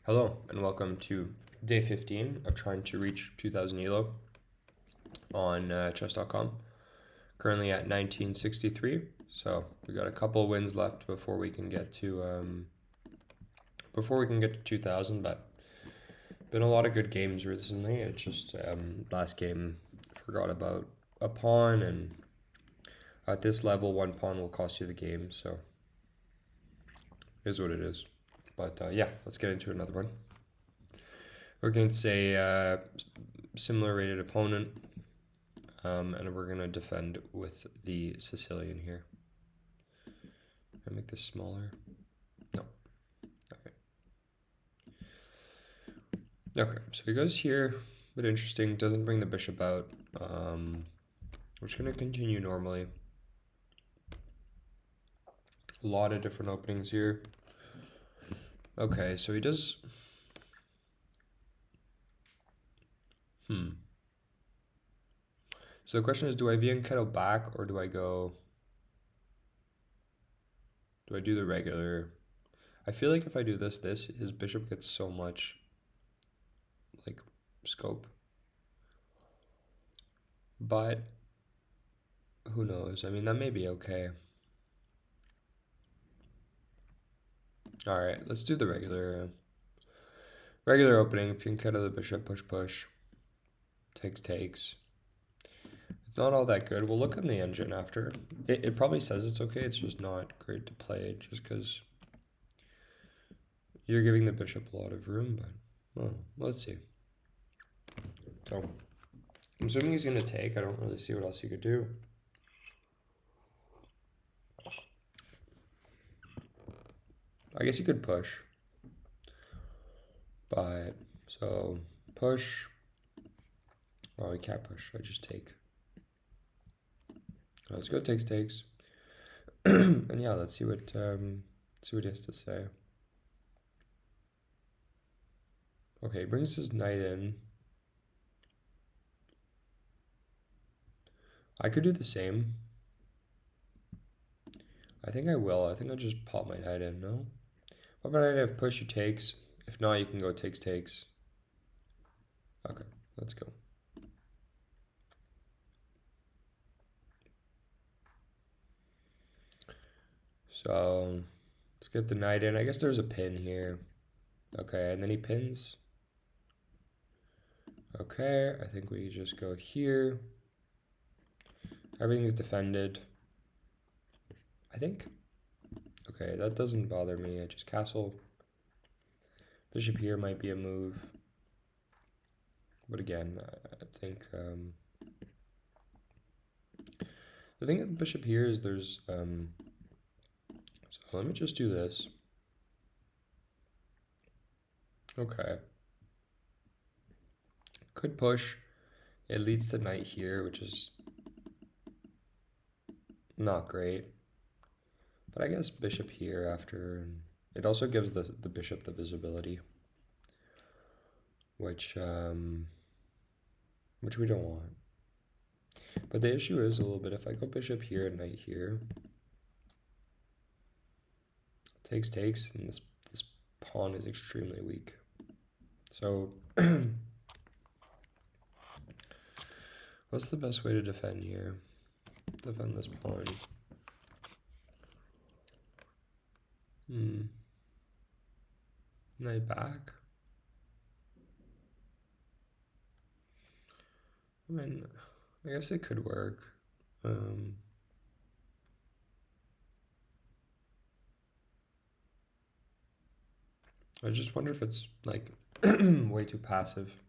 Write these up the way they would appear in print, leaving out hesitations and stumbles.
Hello and welcome to day 15 of trying to reach 2000 elo on chess.com. Currently at 1963, so we got a couple of wins left before we can get to 2000. But been a lot of good games recently. It's just last game forgot about a pawn, and at this level, one pawn will cost you the game. So it is what it is. But yeah, let's get into another one. We're against a similar rated opponent, and we're going to defend with the Sicilian here. Can I make this smaller? No. Okay, so he goes here, but interesting, doesn't bring the bishop out. We're just going to continue normally. A lot of different openings here. Okay, so he does... So the question is, do I Vian back, or do I do the regular? I feel like if I do this, his bishop gets so much, like, scope. But, who knows? I mean, that may be okay. Alright, let's do the regular opening. Fianchetto the bishop, push. Takes. It's not all that good. We'll look in the engine after. It probably says it's okay. It's just not great to play just because you're giving the bishop a lot of room. But, well, let's see. So, I'm assuming he's going to take. I don't really see what else he could do. I guess he could push. But, so, push. Oh, he can't push. I just take. Let's go takes. And yeah, let's see what he has to say. Okay, he brings his knight in. I could do the same. I think I will. I think I'll just pop my knight in, no? Pop my knight in, if push, he takes. If not, you can go takes. Okay, let's go. So, let's get the knight in. I guess there's a pin here. Okay, and then he pins. Okay, I think we just go here. Everything is defended, I think. Okay, that doesn't bother me. I just castle. Bishop here might be a move. But again, I think... the thing with bishop here is there's... so let me just do this. Okay. Could push. It leads to knight here, which is not great. But I guess bishop here after. It also gives the bishop the visibility, which we don't want. But the issue is a little bit, if I go bishop here and knight here, takes, and this pawn is extremely weak. So what's the best way to defend here? Defend this pawn. Knight back. I mean, I guess it could work. I just wonder if it's like way too passive.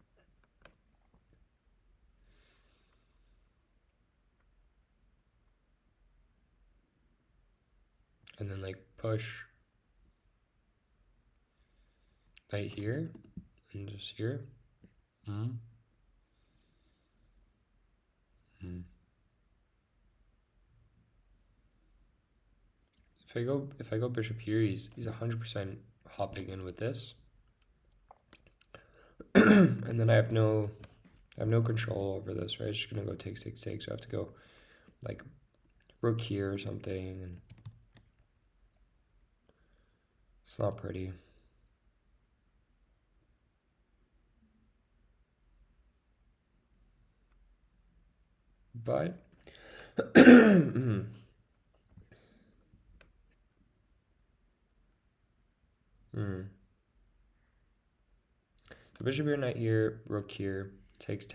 And then like push knight here and just here. If I go bishop here, he's 100% hopping in with this. And then I have no control over this, right? It's just gonna go takes. So I have to go like rook here or something, and it's not pretty. But the bishop here, knight here, rook here, takes.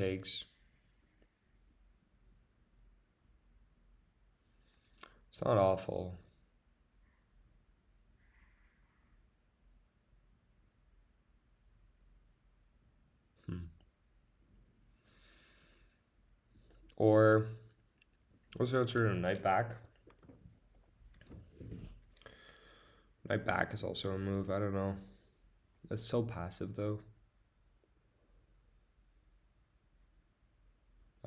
It's not awful. Or also sort of knight back. Knight back is also a move. I don't know. It's so passive though.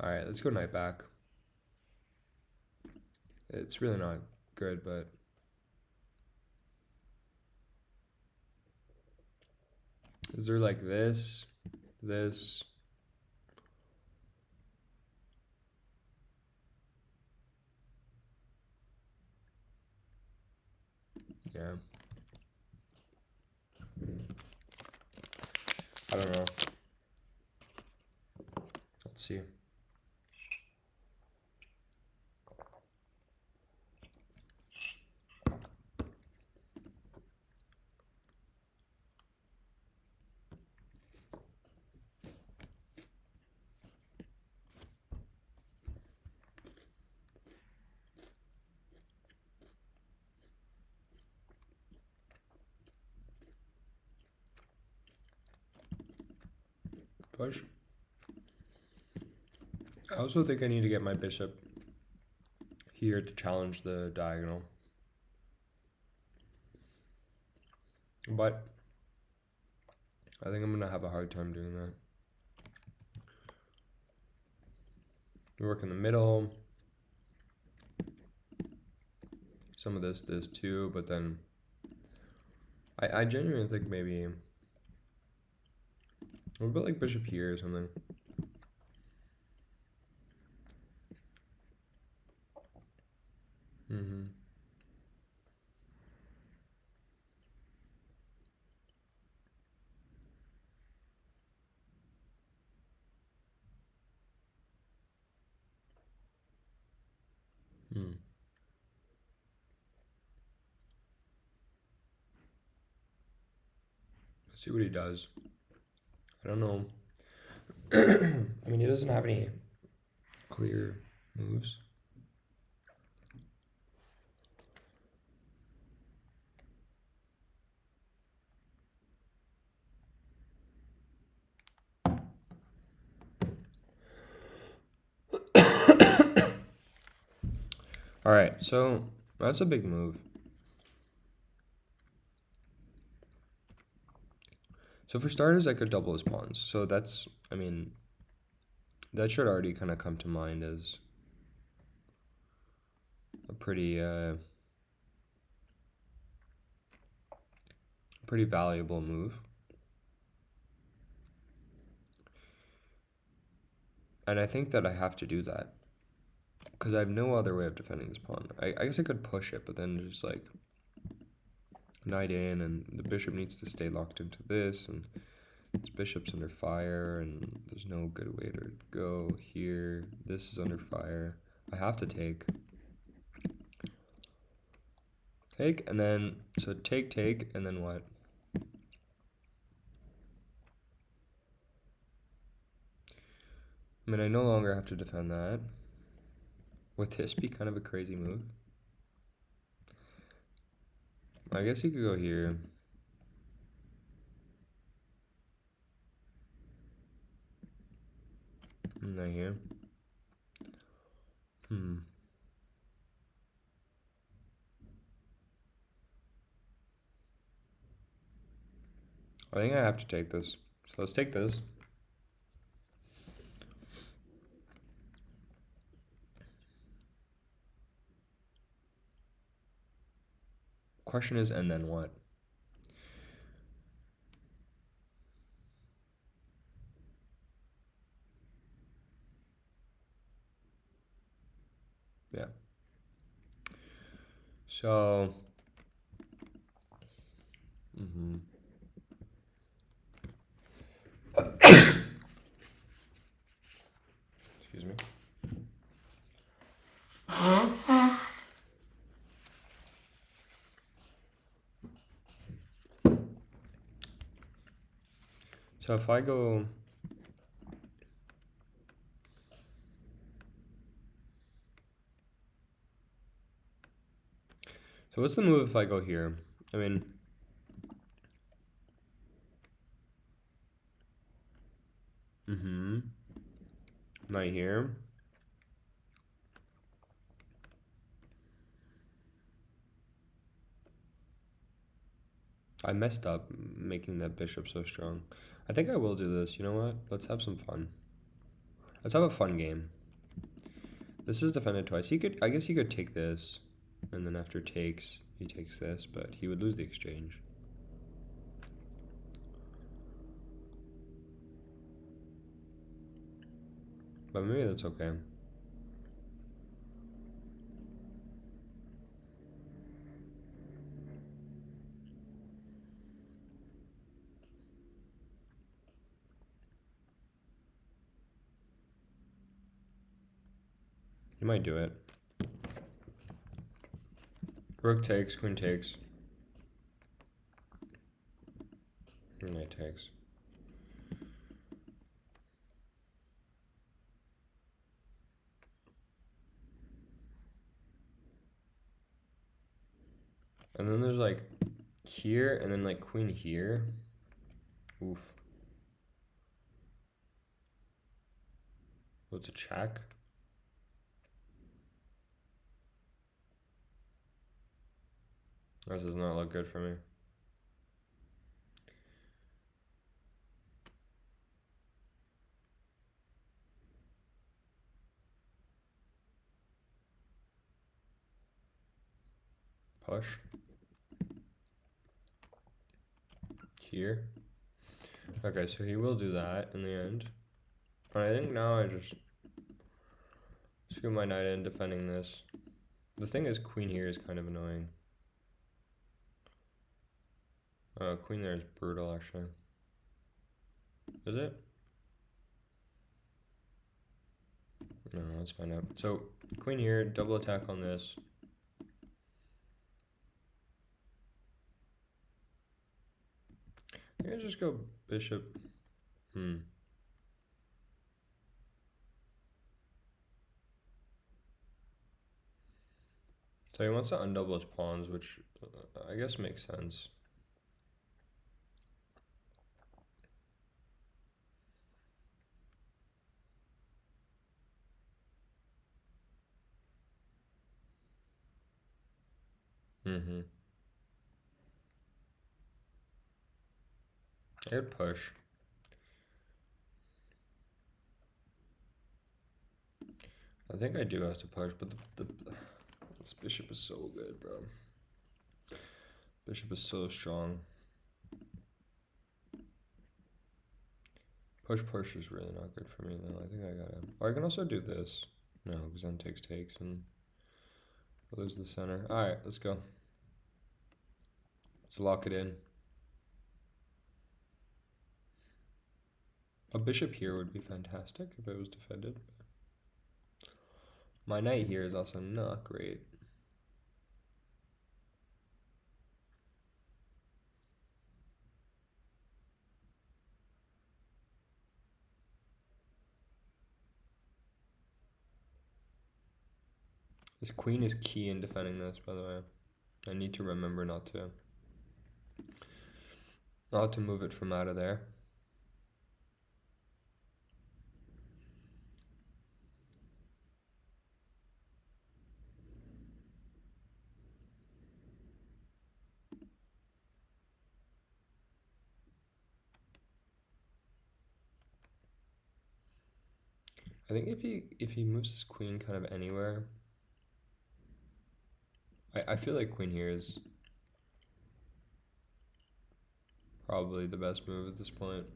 All right, let's go knight back. It's really not good, but is there like this? Yeah. I don't know. Let's see. Push. I also think I need to get my bishop here to challenge the diagonal. But I think I'm going to have a hard time doing that. We work in the middle. Some of this too, but then I genuinely think maybe we'll put like bishop here or something. Let's see what he does. I don't know. I mean, he doesn't have any clear moves. All right, so that's a big move. So for starters, I could double his pawns. So that's, I mean, that should already kind of come to mind as a pretty valuable move. And I think that I have to do that because I have no other way of defending this pawn. I guess I could push it, but then just like knight in, and the bishop needs to stay locked into this, and this bishop's under fire, and there's no good way to go here. This is under fire. I have to take, and then, so take, and then what? I mean, I no longer have to defend that. Would this be kind of a crazy move? I guess you could go here. Not here. I think I have to take this. So let's take this. Question is, and then what? Yeah. So, excuse me. So if I go... So what's the move if I go here? I mean... Right here. I messed up making that bishop so strong. I think I will do this. You know what? Let's have some fun. Let's have a fun game. This is defended twice. He could, I guess he could take this, and then after takes, he takes this, but he would lose the exchange. But maybe that's okay. He might do it. Rook takes, queen takes. Knight takes. And then there's like here, and then like queen here. Oof. Well, it's a check. This does not look good for me. Push. Here. Okay, so he will do that in the end. But I think now I just scoot my knight in defending this. The thing is, queen here is kind of annoying. Queen there is brutal, actually. Is it? No, let's find out. So, queen here, double attack on this. I think I just go bishop. So he wants to undouble his pawns, which I guess makes sense. I could push. I think I do have to push, but this bishop is so good, bro. Bishop is so strong. Push is really not good for me, though. I think I gotta... Or I can also do this. No, because then takes, and I lose the center. Alright, let's go. Let's lock it in. A bishop here would be fantastic if it was defended. My knight here is also not great. This queen is key in defending this, by the way. I need to remember not to move it from out of there. I think if he moves his queen kind of anywhere, I feel like queen here is probably the best move at this point.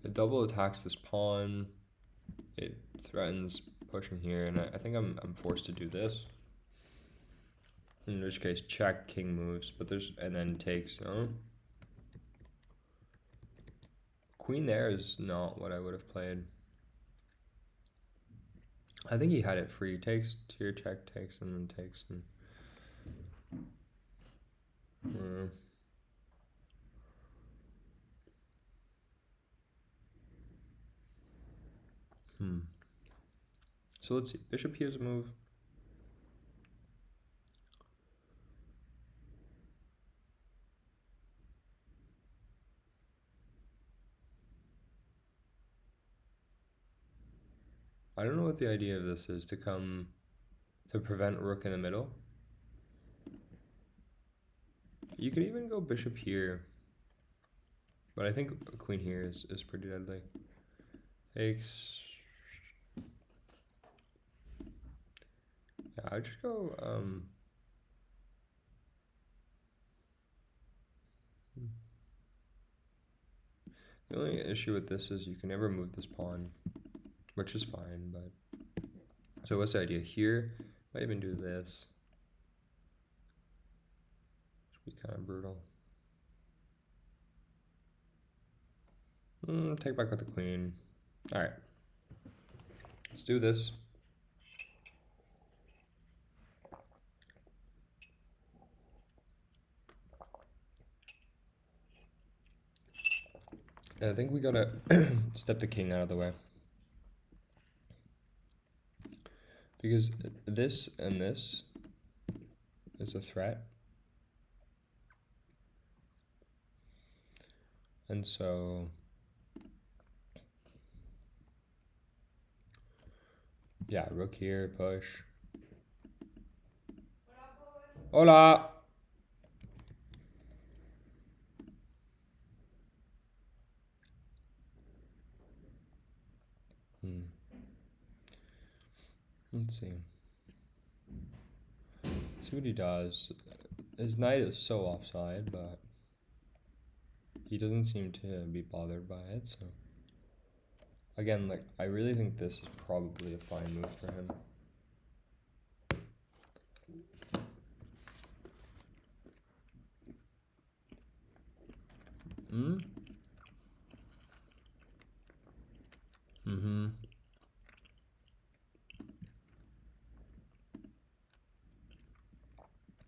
It double attacks this pawn. It threatens pushing here, and I think I'm forced to do this. In which case, check, king moves, but and then takes. No. Queen there is not what I would have played. I think he had it free. Takes, tier check, takes, and then takes. And, So let's see. Bishop here's a move. I don't know what the idea of this is, to prevent rook in the middle. You could even go bishop here. But I think a queen here is pretty deadly. Takes. Yeah, I would just go. The only issue with this is you can never move this pawn, which is fine. But so what's the idea here? Might even do this. Should be kind of brutal. Take back with the queen. All right, let's do this. And I think we gotta step the king out of the way, because this and this is a threat. And so yeah, rook here, push. Hola! Let's see. See what he does. His knight is so offside, but he doesn't seem to be bothered by it, so. Again, like, I really think this is probably a fine move for him.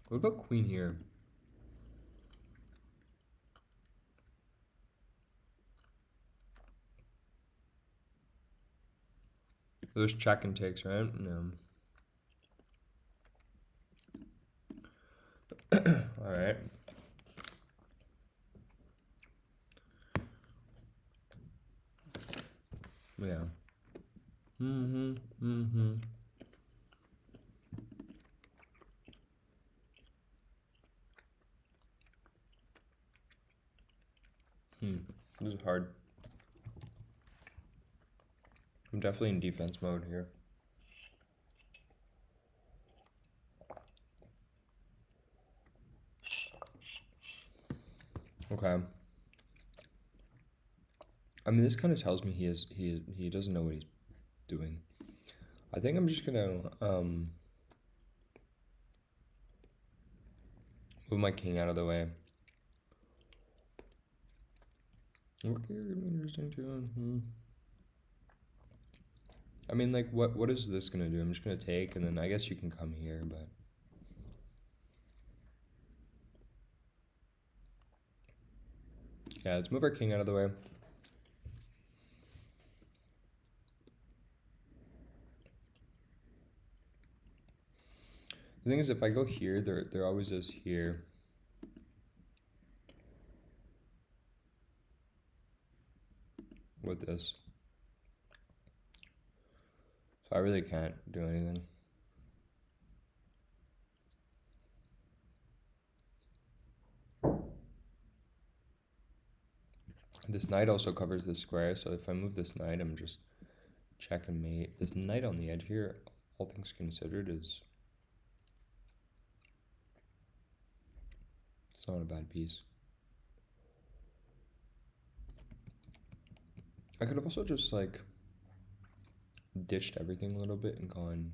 What about queen here? There's check and takes, right? No. All right. Yeah. This is hard. I'm definitely in defense mode here. Okay. I mean, this kind of tells me he doesn't know what he's doing. I think I'm just gonna move my king out of the way. Okay, gonna be interesting too. I mean, like, what is this gonna do? I'm just gonna take, and then I guess you can come here, but yeah, let's move our king out of the way. The thing is, if I go here, there always is here. With this. So I really can't do anything. This knight also covers this square, so if I move this knight, I'm just check and mate. This knight on the edge here, all things considered, it's not a bad piece. I could have also just, like, ditched everything a little bit and gone,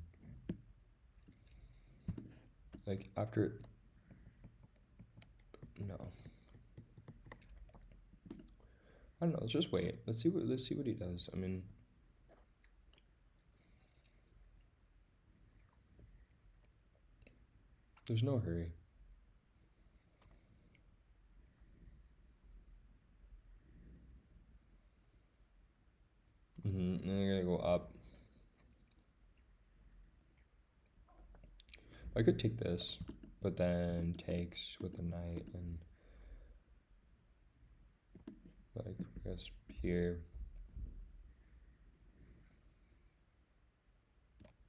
like, after, no. I don't know, let's just wait. Let's see what he does. I mean, there's no hurry. And I gotta go up. I could take this, but then takes with the knight and like I guess here.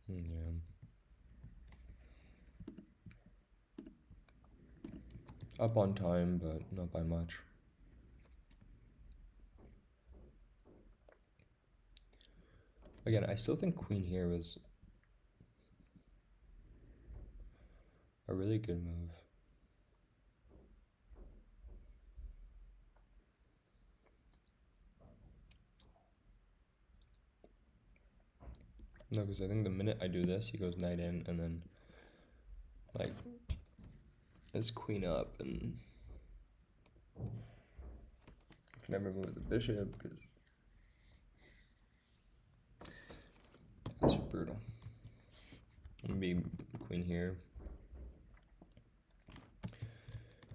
Yeah. Up on time, but not by much. Again, I still think queen here was a really good move. No, because I think the minute I do this, he goes knight in, and then like it's queen up, and I can never move the bishop because that's brutal. I'm gonna be queen here.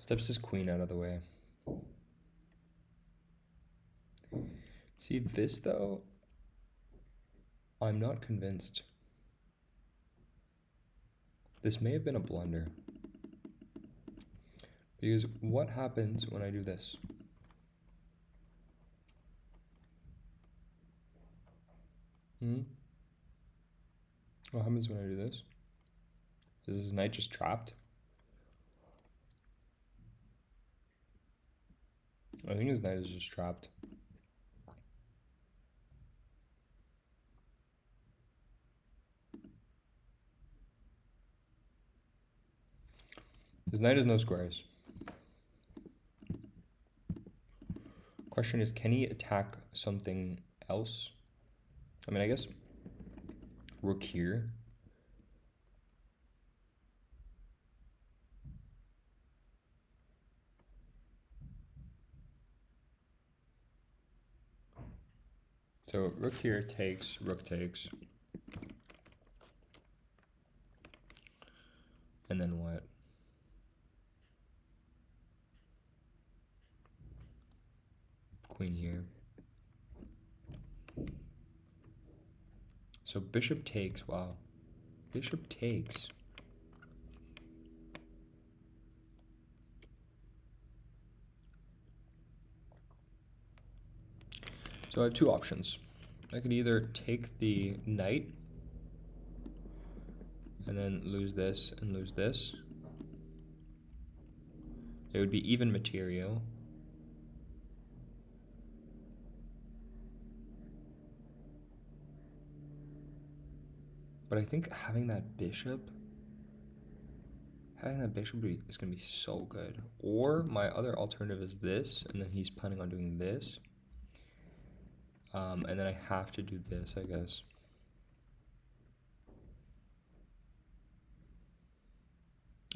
Steps his queen out of the way. See this though, I'm not convinced. This may have been a blunder. Because what happens when I do this? What happens when I do this? Is this knight just trapped? I think his knight is just trapped. His knight has no squares. Question is, can he attack something else? I mean, I guess rook here. So rook here takes, rook takes. And then what? Queen here. So bishop takes, wow. Bishop takes. So I have two options. I could either take the knight and then lose this and lose this. It would be even material. But I think having that bishop is going to be so good. Or my other alternative is this, and then he's planning on doing this. And then I have to do this, I guess.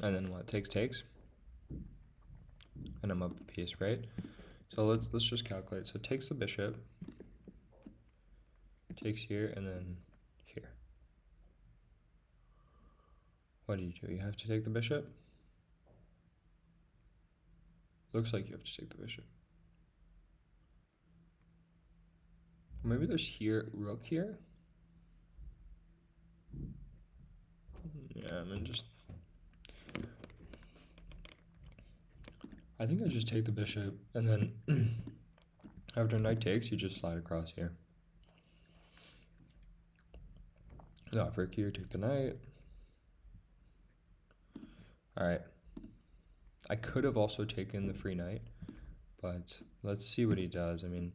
And then what? Takes. And I'm up a piece, right? So let's just calculate. So takes the bishop. Takes here, and then here. What do? You have to take the bishop? Looks like you have to take the bishop. Maybe there's here, rook here? Yeah, I mean, I think I just take the bishop, and then after knight takes, you just slide across here. No, rook here, take the knight. Alright. I could have also taken the free knight, but let's see what he does. I mean,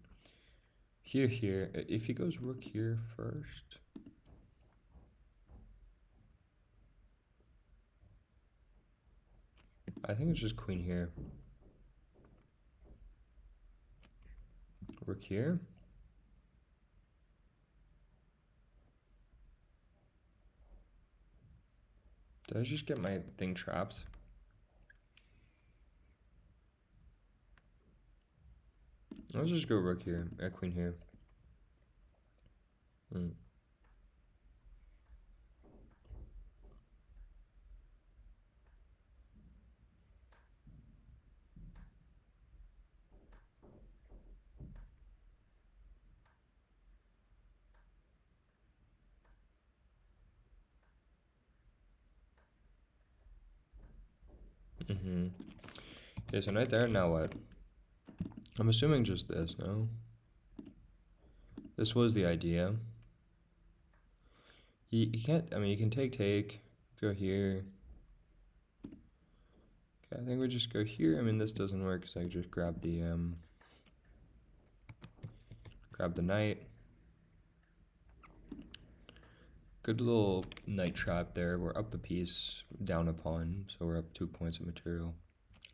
here, if he goes rook here first. I think it's just queen here. Rook here. Did I just get my thing trapped? Let's just go rook here, queen here. Okay, so knight there, now what? I'm assuming just this, no? This was the idea. He can't, I mean, you can take, go here. Okay, I think we just go here. I mean, this doesn't work, so I just grab the knight. Good little knight trap there. We're up a piece, down a pawn, so we're up 2 points of material.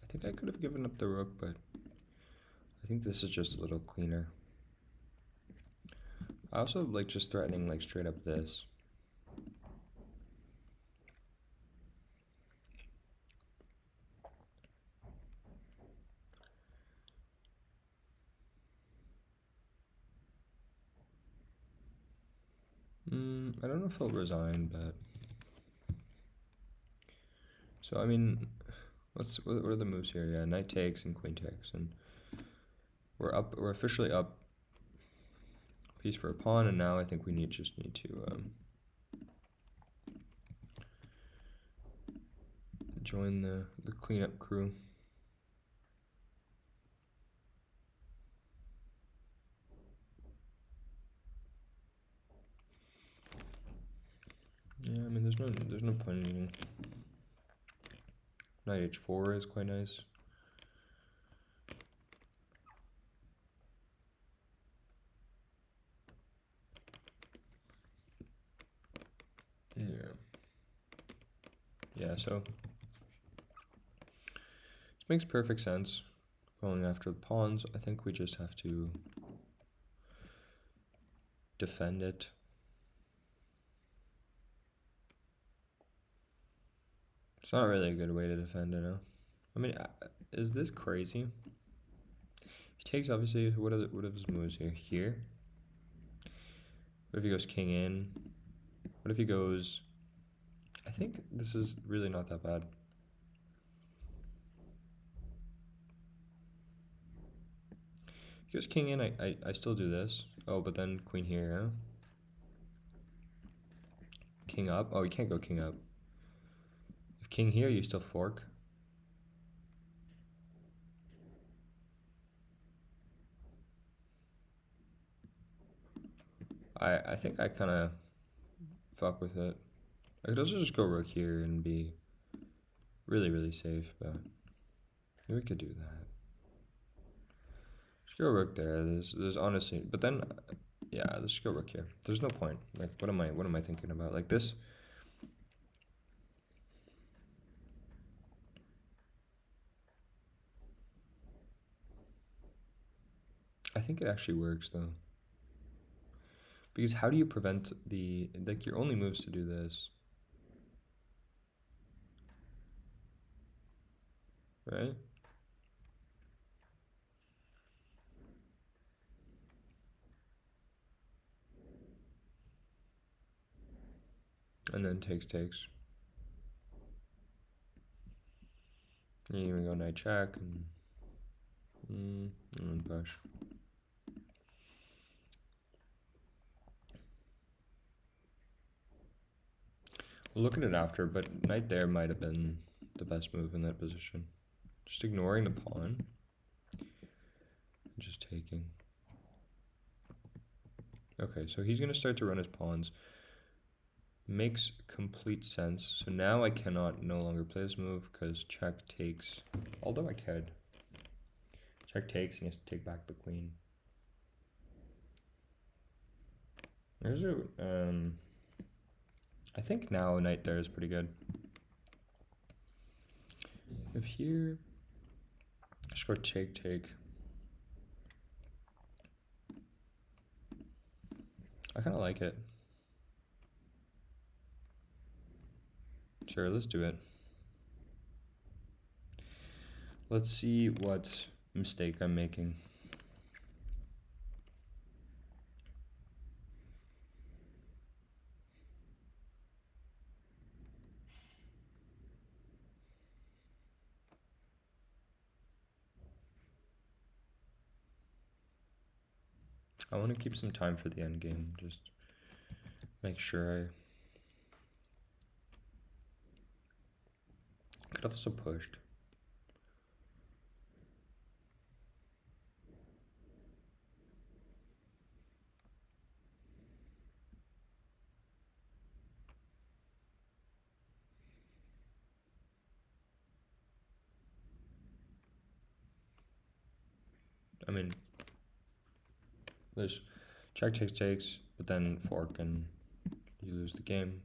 I think I could have given up the rook, but I think this is just a little cleaner. I also like just threatening like straight up this. I don't know if he'll resign, but so I mean, what are the moves here? Yeah, knight takes and queen takes, and we're up. We're officially up. Piece for a pawn, and now I think we just need to join the cleanup crew. Yeah, I mean, there's no point in anything. Knight h4 is quite nice. Yeah, so this makes perfect sense. Going after the pawns, I think we just have to defend it. It's not really a good way to defend it, no? I mean, is this crazy? He takes, obviously. What are his moves here? Here? What if he goes king in? What if he goes... I think this is really not that bad. If he goes king in, I still do this. Oh, but then queen here, huh? King up? Oh, you can't go king up. If king here, you still fork. I think I kind of fuck with it. I could also just go rook here and be really, really safe, but we could do that. Just go rook there. There's honestly, but then, yeah, let's just go rook here. There's no point. Like, what am I thinking about? Like this. I think it actually works though. Because how do you prevent like your only moves to do this? Right? And then takes. You even go knight check and push. We'll look at it after, but knight there might have been the best move in that position. Just ignoring the pawn. Just taking. Okay, so he's going to start to run his pawns. Makes complete sense. So now I cannot no longer play this move because check takes. Although I could. Check takes and he has to take back the queen. There's a I think now knight there is pretty good. If here, just go take. I kind of like it. Sure, let's do it. Let's see what mistake I'm making. I want to keep some time for the end game, just make sure I could have also pushed. I mean, there's check takes, but then fork and you lose the game.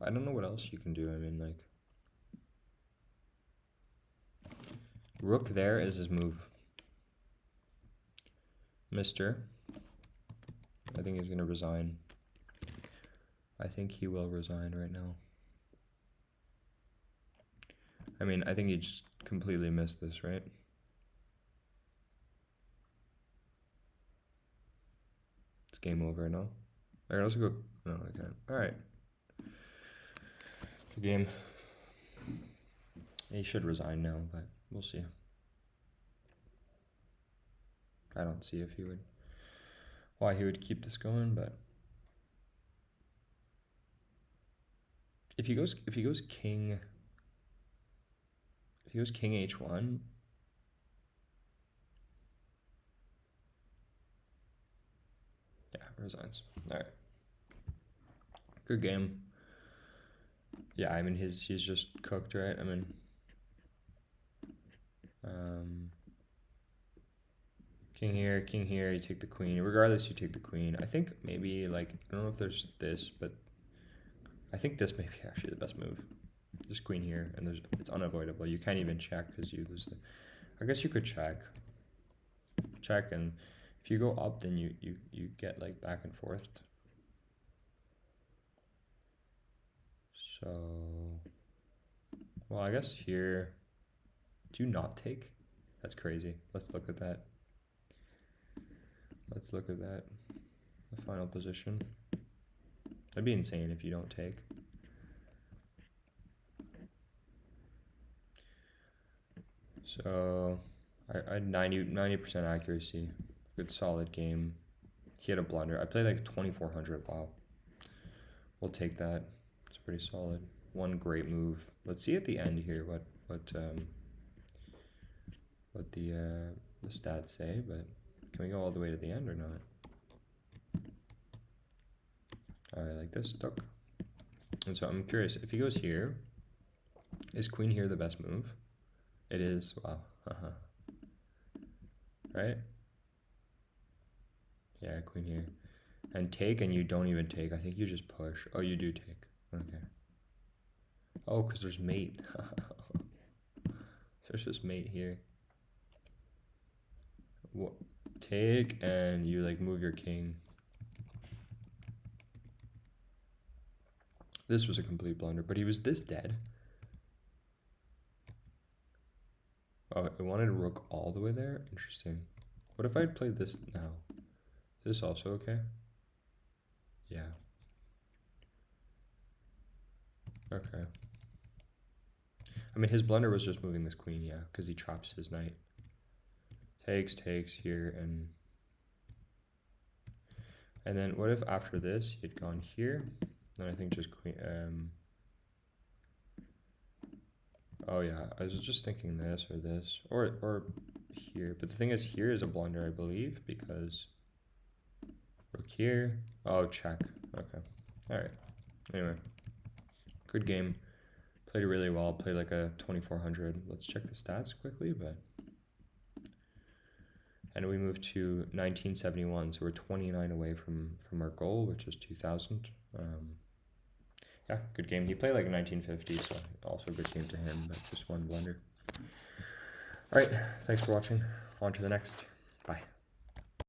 I don't know what else you can do. I mean, like, rook there is his move. Mister. I think he's gonna resign. I think he will resign right now. I mean, I think he just completely missed this, right? It's game over, no? I can also go, no, I can't. All right. Good game. He should resign now, but we'll see. I don't see if he would, why he would keep this going, but if he goes king h1, yeah, resigns. All right, good game. Yeah, I mean he's just cooked, right? I mean, king here, you take the queen. Regardless, you take the queen. I think maybe, like, I don't know if there's this, but I think this may be actually the best move. Just queen here, and it's unavoidable. You can't even check because you lose the. I guess you could check, and if you go up, then you get like back and forth. So, well, I guess here, do you not take? That's crazy. Let's look at that. The final position. That'd be insane if you don't take. So I had 90% accuracy. Good solid game. He had a blunder. I played like 2400. Wow. We'll take that. It's pretty solid. One great move. Let's see at the end here what the stats say, but can we go all the way to the end or not? Alright, like this, duck. And so I'm curious, if he goes here, is queen here the best move? It is. Wow. Right? Yeah, queen here. And take, and you don't even take. I think you just push. Oh, you do take. Okay. Oh, because there's mate. There's just mate here. What? Take, and you like move your king. This was a complete blunder, but he was this dead. Oh, it wanted rook all the way there? Interesting. What if I'd played this now? Is this also okay? Yeah. Okay. I mean, his blunder was just moving this queen, yeah, because he traps his knight. Takes here, and then what if after this he had gone here? Then I think just queen. Oh yeah, I was just thinking this or here, but the thing is, here is a blunder, I believe, because rook here. Oh, check. Okay. All right. Anyway, good game. Played really well. Played like a 2400. Let's check the stats quickly, but. And we moved to 1971, so we're 29 away from our goal, which is 2000. Yeah, good game. He played like 1950, so also a good game to him, but just one blunder. All right, thanks for watching. On to the next. Bye.